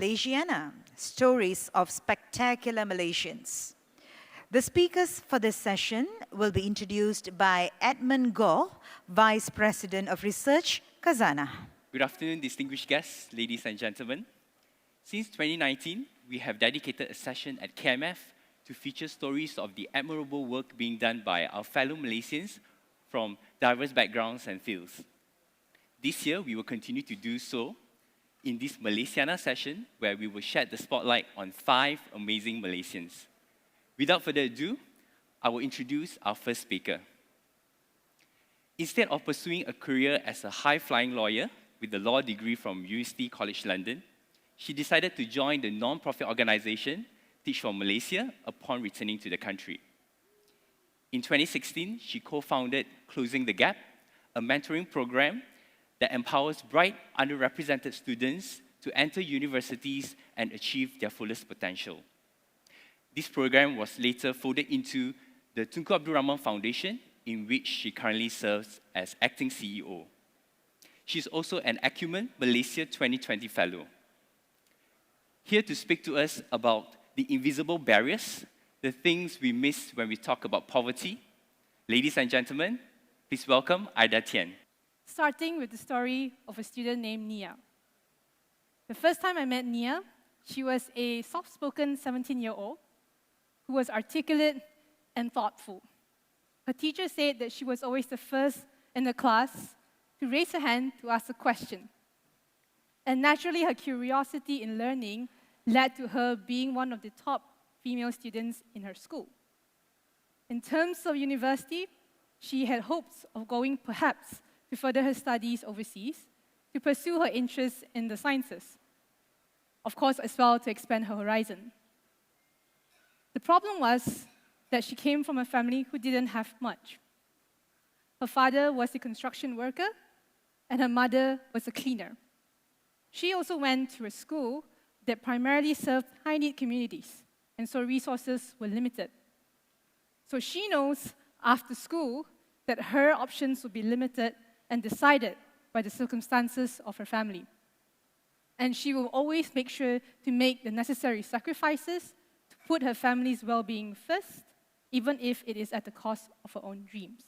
Malaysiana, stories of spectacular Malaysians. The speakers for this session will be introduced by Edmund Goh, Vice President of Research, Khazanah. Good afternoon, distinguished guests, ladies and gentlemen. Since 2019, we have dedicated a session at KMF to feature stories of the admirable work being done by our fellow Malaysians from diverse backgrounds and fields. This year, we will continue to do so in this Malaysiana session, where we will shed the spotlight on 5 amazing Malaysians. Without further ado, I will introduce our first speaker. Instead of pursuing a career as a high-flying lawyer with a law degree from UCT College London, she decided to join the non-profit organization Teach for Malaysia upon returning to the country. In 2016, she co-founded Closing the Gap, a mentoring program that empowers bright, underrepresented students to enter universities and achieve their fullest potential. This program was later folded into the Tunku Abdul Rahman Foundation, in which she currently serves as acting CEO. She's also an Acumen Malaysia 2020 Fellow. Here to speak to us about the invisible barriers, the things we miss when we talk about poverty, ladies and gentlemen, please welcome Thien. Starting with the story of a student named Nia. The first time I met Nia, she was a soft-spoken 17-year-old who was articulate and thoughtful. Her teacher said that she was always the first in the class to raise her hand to ask a question. And naturally, her curiosity in learning led to her being one of the top female students in her school. In terms of university, she had hopes of going perhaps to further her studies overseas, to pursue her interests in the sciences. Of course, as well, to expand her horizon. The problem was that she came from a family who didn't have much. Her father was a construction worker, and her mother was a cleaner. She also went to a school that primarily served high-need communities, and so resources were limited. So she knows after school that her options would be limited and decided by the circumstances of her family. And she will always make sure to make the necessary sacrifices to put her family's well-being first, even if it is at the cost of her own dreams.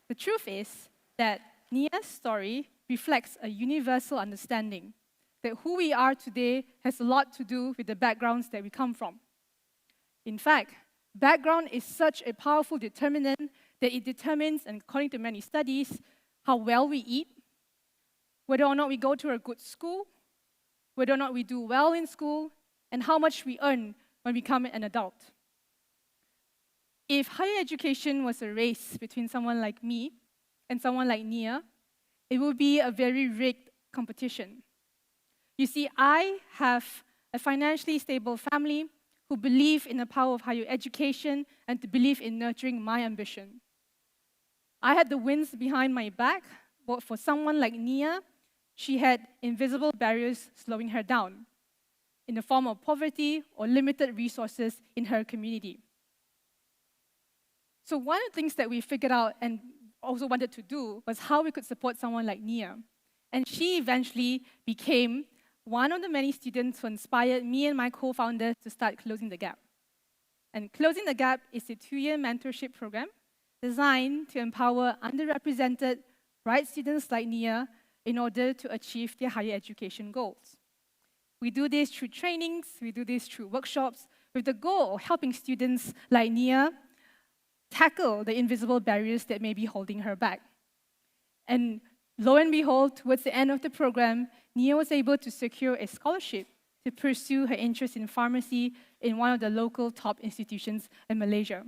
The truth is that Nia's story reflects a universal understanding that who we are today has a lot to do with the backgrounds that we come from. In fact, background is such a powerful determinant that it determines, and according to many studies, how well we eat, whether or not we go to a good school, whether or not we do well in school, and how much we earn when we become an adult. If higher education was a race between someone like me and someone like Nia, it would be a very rigged competition. You see, I have a financially stable family who believe in the power of higher education and to believe in nurturing my ambition. I had the winds behind my back, but for someone like Nia, she had invisible barriers slowing her down in the form of poverty or limited resources in her community. So one of the things that we figured out and also wanted to do was how we could support someone like Nia. And she eventually became one of the many students who inspired me and my co-founder to start Closing the Gap. And Closing the Gap is a 2-year mentorship program designed to empower underrepresented, bright students like Nia in order to achieve their higher education goals. We do this through trainings, we do this through workshops, with the goal of helping students like Nia tackle the invisible barriers that may be holding her back. And lo and behold, towards the end of the program, Nia was able to secure a scholarship to pursue her interest in pharmacy in one of the local top institutions in Malaysia.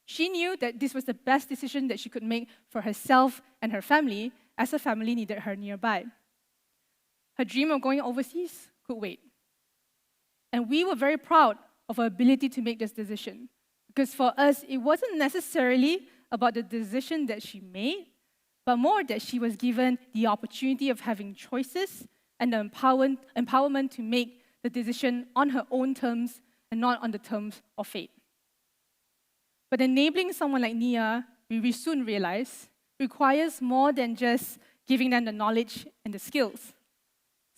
She knew that this was the best decision that she could make for herself and her family, as her family needed her nearby. Her dream of going overseas could wait. And we were very proud of her ability to make this decision, because for us, it wasn't necessarily about the decision that she made, but more that she was given the opportunity of having choices and the empowerment to make the decision on her own terms and not on the terms of fate. But enabling someone like Nia, we soon realized, requires more than just giving them the knowledge and the skills.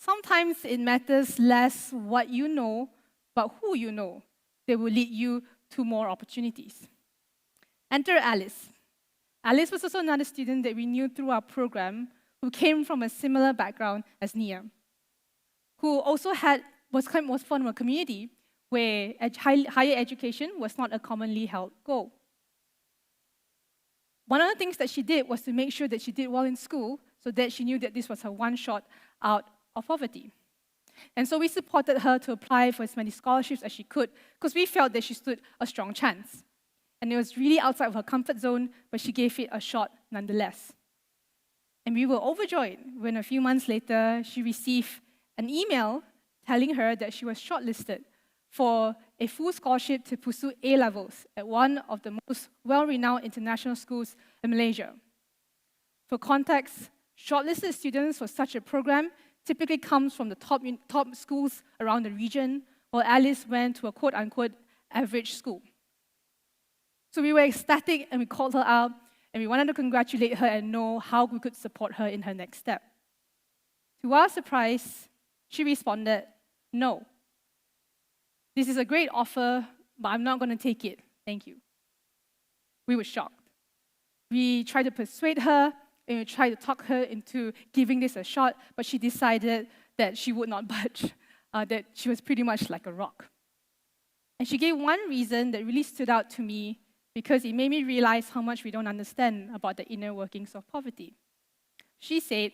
sometimes it matters less what you know, but who you know that will lead you to more opportunities. Enter Alice. Alice was also another student that we knew through our program who came from a similar background as Nia, who also was from a community where higher education was not a commonly held goal. One of the things that she did was to make sure that she did well in school so that she knew that this was her one shot out of poverty. And so we supported her to apply for as many scholarships as she could because we felt that she stood a strong chance. And it was really outside of her comfort zone, but she gave it a shot nonetheless. And we were overjoyed when a few months later, she received an email telling her that she was shortlisted for a full scholarship to pursue A-levels at one of the most well-renowned international schools in Malaysia. For context, shortlisted students for such a program typically comes from the top schools around the region, while Alice went to a quote-unquote average school. So we were ecstatic and we called her out and we wanted to congratulate her and know how we could support her in her next step. To our surprise, she responded, "No. This is a great offer, but I'm not going to take it. Thank you." We were shocked. We tried to persuade her and we tried to talk her into giving this a shot, but she decided that she would not budge, that she was pretty much like a rock. And she gave one reason that really stood out to me because it made me realize how much we don't understand about the inner workings of poverty. She said,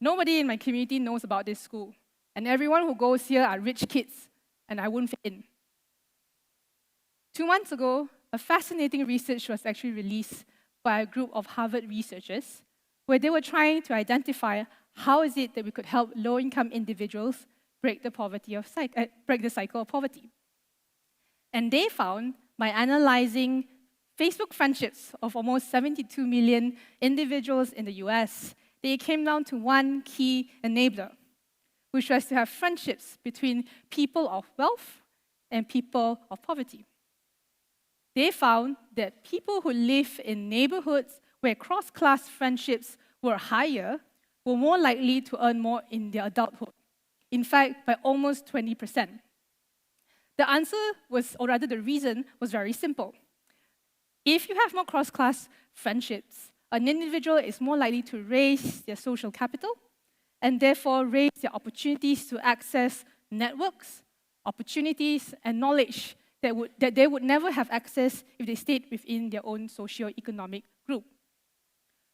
"Nobody in my community knows about this school, and everyone who goes here are rich kids, and I won't fit in." 2 months ago, a fascinating research was actually released by a group of Harvard researchers where they were trying to identify how is it that we could help low-income individuals break the cycle of poverty. And they found, by analyzing Facebook friendships of almost 72 million individuals in the US, they came down to one key enabler, which was to have friendships between people of wealth and people of poverty. They found that people who live in neighborhoods where cross-class friendships were higher were more likely to earn more in their adulthood. In fact, by almost 20%. The answer was, or rather the reason, was very simple. If you have more cross-class friendships, an individual is more likely to raise their social capital and therefore raise their opportunities to access networks, opportunities, and knowledge that they would never have access if they stayed within their own socio-economic group.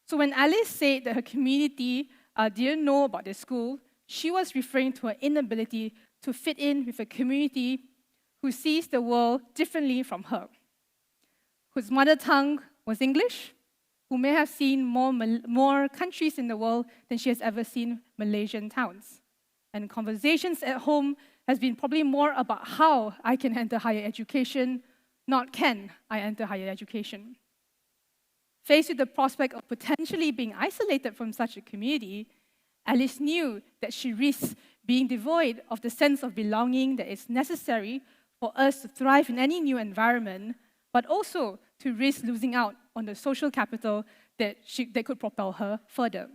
So when Alice said that her community didn't know about the school, she was referring to her inability to fit in with a community who sees the world differently from her, whose mother tongue was English, who may have seen more countries in the world than she has ever seen Malaysian towns. And conversations at home has been probably more about how I can enter higher education, not can I enter higher education. Faced with the prospect of potentially being isolated from such a community, Alice knew that she risked being devoid of the sense of belonging that is necessary for us to thrive in any new environment, but also to risk losing out on the social capital that could propel her further.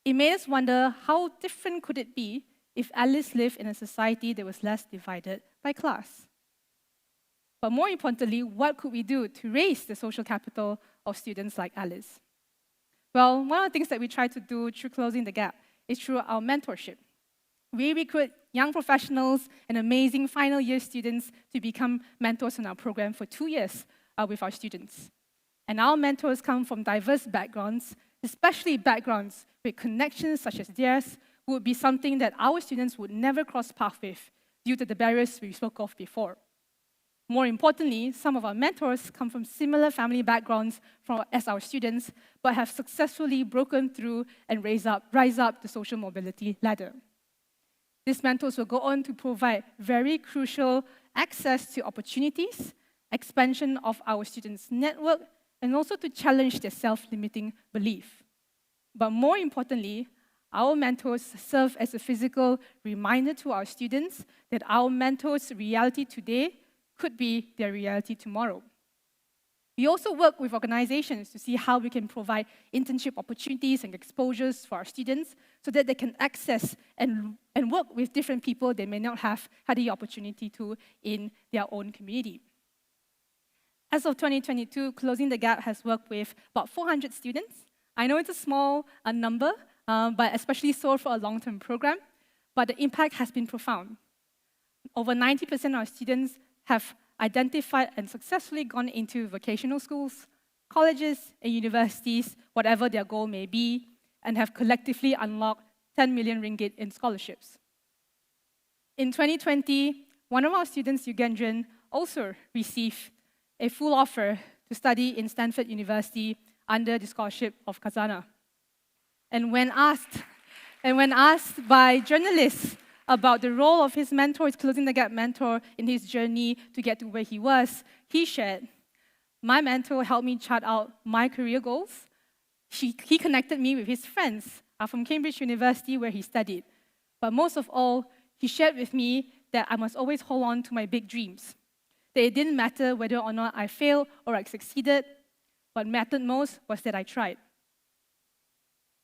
It made us wonder how different could it be if Alice lived in a society that was less divided by class. But more importantly, what could we do to raise the social capital of students like Alice? Well, one of the things that we try to do through Closing the Gap is through our mentorship. We recruit young professionals and amazing final year students to become mentors in our program for 2 years with our students. And our mentors come from diverse backgrounds, especially backgrounds with connections such as theirs, would be something that our students would never cross paths with due to the barriers we spoke of before. More importantly, some of our mentors come from similar family backgrounds as our students, but have successfully broken through and rise up the social mobility ladder. These mentors will go on to provide very crucial access to opportunities, expansion of our students' network, and also to challenge their self-limiting belief. But more importantly, our mentors serve as a physical reminder to our students that our mentors' reality today could be their reality tomorrow. We also work with organizations to see how we can provide internship opportunities and exposures for our students so that they can access and work with different people they may not have had the opportunity to in their own community. As of 2022, Closing the Gap has worked with about 400 students. I know it's a small number, but especially so for a long-term program, but the impact has been profound. Over 90% of our students have identified and successfully gone into vocational schools, colleges, and universities, whatever their goal may be, and have collectively unlocked 10 million ringgit in scholarships. In 2020, one of our students, Yugendran, also received a full offer to study in Stanford University under the scholarship of Khazanah. And when asked by journalists about the role of his mentor, his Closing the Gap mentor, in his journey to get to where he was, he shared, "My mentor helped me chart out my career goals. He connected me with his friends from Cambridge University where he studied. But most of all, he shared with me that I must always hold on to my big dreams. That it didn't matter whether or not I failed or I succeeded. What mattered most was that I tried."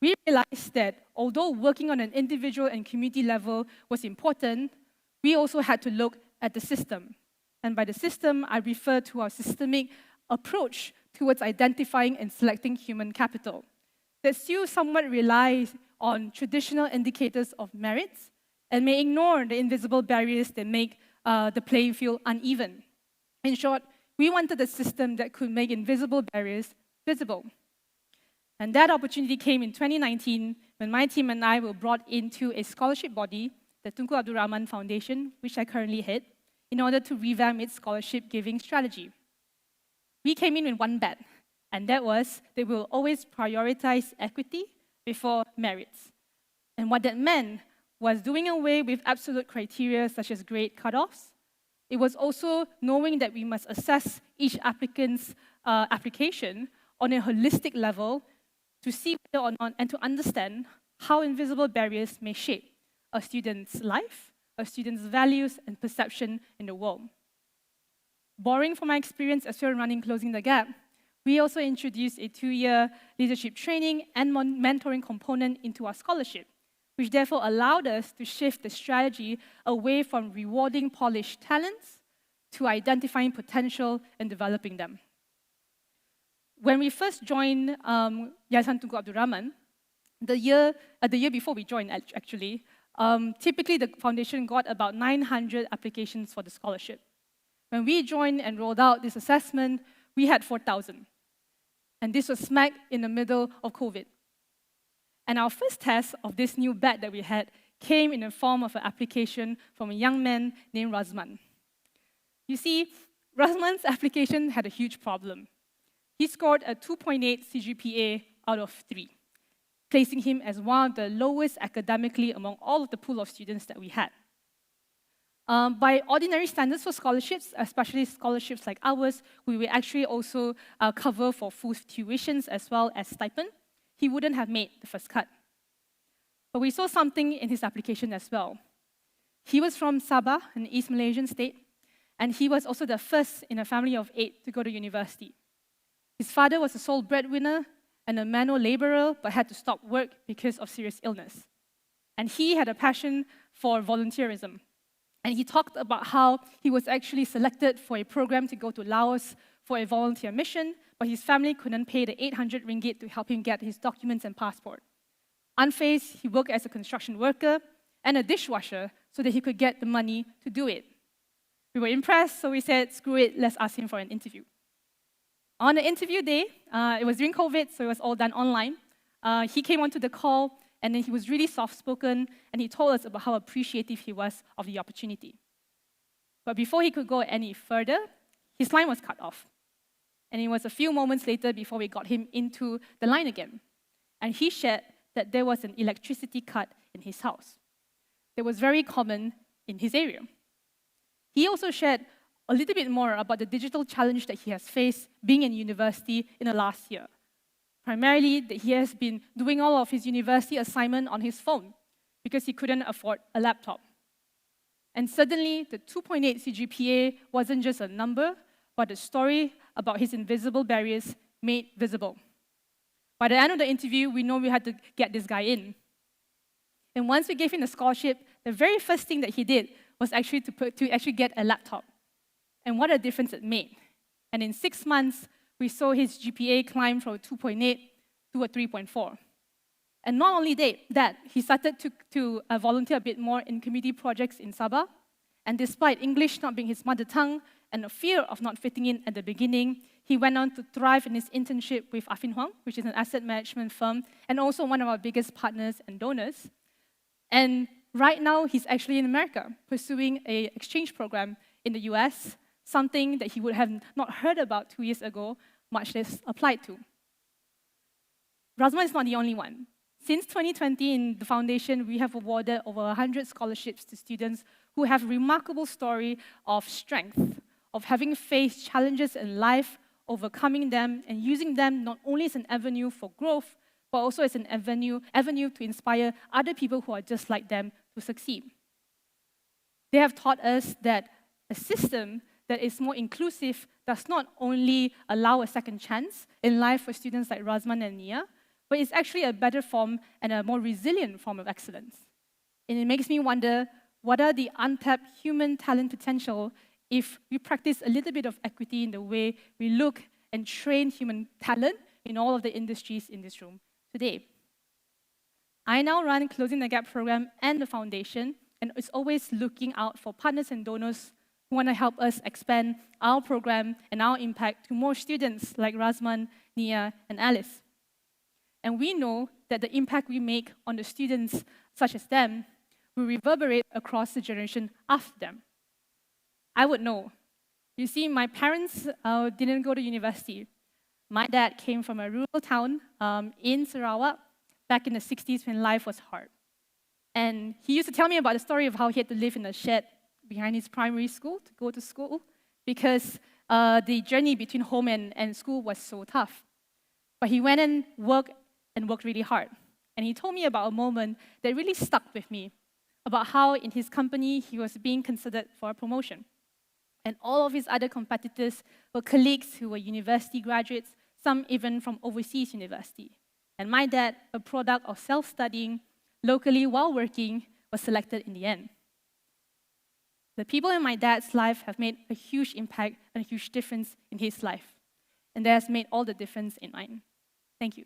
We realized that although working on an individual and community level was important, we also had to look at the system. And by the system, I refer to our systemic approach towards identifying and selecting human capital that still somewhat relies on traditional indicators of merits and may ignore the invisible barriers that make the playing field uneven. In short, we wanted a system that could make invisible barriers visible. And that opportunity came in 2019 when my team and I were brought into a scholarship body, the Tunku Abdul Rahman Foundation, which I currently head, in order to revamp its scholarship giving strategy. We came in with one bet, and that was that we will always prioritize equity before merits. And what that meant was doing away with absolute criteria such as grade cutoffs. It was also knowing that we must assess each applicant's application on a holistic level to see whether or not and to understand how invisible barriers may shape a student's life, a student's values and perception in the world. Borrowing from my experience as we're running Closing the Gap, we also introduced a 2-year leadership training and mentoring component into our scholarship, which therefore allowed us to shift the strategy away from rewarding polished talents to identifying potential and developing them. When we first joined Yayasan Tunku Abdul Rahman, the year before we joined, actually, typically the foundation got about 900 applications for the scholarship. When we joined and rolled out this assessment, we had 4,000. And this was smack in the middle of COVID. And our first test of this new batch that we had came in the form of an application from a young man named Razman. You see, Razman's application had a huge problem. He scored a 2.8 CGPA out of 3, placing him as one of the lowest academically among all of the pool of students that we had. By ordinary standards for scholarships, especially scholarships like ours, we will actually also cover for full tuitions as well as stipend. He wouldn't have made the first cut. But we saw something in his application as well. He was from Sabah, an East Malaysian state, and he was also the first in a family of 8 to go to university. His father was a sole breadwinner and a manual laborer, but had to stop work because of serious illness. And he had a passion for volunteerism. And he talked about how he was actually selected for a program to go to Laos for a volunteer mission, but his family couldn't pay the 800 ringgit to help him get his documents and passport. Unfazed, he worked as a construction worker and a dishwasher so that he could get the money to do it. We were impressed, so we said, screw it, let's ask him for an interview. On the interview day, it was during COVID, so it was all done online. He came onto the call, and then he was really soft-spoken, and he told us about how appreciative he was of the opportunity. But before he could go any further, his line was cut off. And it was a few moments later before we got him into the line again. And he shared that there was an electricity cut in his house. That was very common in his area. He also shared a little bit more about the digital challenge that he has faced being in university in the last year. Primarily, that he has been doing all of his university assignment on his phone because he couldn't afford a laptop. And suddenly, the 2.8 CGPA wasn't just a number, but a story about his invisible barriers made visible. By the end of the interview, we know we had to get this guy in. And once we gave him the scholarship, the very first thing that he did was actually to actually get a laptop. And what a difference it made. And in 6 months, we saw his GPA climb from 2.8 to a 3.4. And not only that, he started to volunteer a bit more in community projects in Sabah. And despite English not being his mother tongue and a fear of not fitting in at the beginning, he went on to thrive in his internship with Affin Huang, which is an asset management firm, and also one of our biggest partners and donors. And right now, he's actually in America, pursuing an exchange program in the US, something that he would have not heard about 2 years ago, much less applied to. Razman is not the only one. Since 2020, in the foundation, we have awarded over 100 scholarships to students who have a remarkable story of strength, of having faced challenges in life, overcoming them, and using them not only as an avenue for growth, but also as an avenue to inspire other people who are just like them to succeed. They have taught us that a system that is more inclusive does not only allow a second chance in life for students like Razman and Nia, but it's actually a better form and a more resilient form of excellence. And it makes me wonder, what are the untapped human talent potential if we practice a little bit of equity in the way we look and train human talent in all of the industries in this room today? I now run Closing the Gap program and the foundation, and it's always looking out for partners and donors who want to help us expand our program and our impact to more students like Razman, Nia, and Alice. And we know that the impact we make on the students such as them will reverberate across the generation after them. I would know. You see, my parents didn't go to university. My dad came from a rural town in Sarawak back in the 60s when life was hard. And he used to tell me about the story of how he had to live in a shed behind his primary school to go to school because the journey between home and school was so tough. But he went and worked really hard. And he told me about a moment that really stuck with me, about how in his company he was being considered for a promotion. And all of his other competitors were colleagues who were university graduates, some even from overseas university. And my dad, a product of self-studying locally while working, was selected in the end. The people in my dad's life have made a huge impact and a huge difference in his life. And that has made all the difference in mine. Thank you.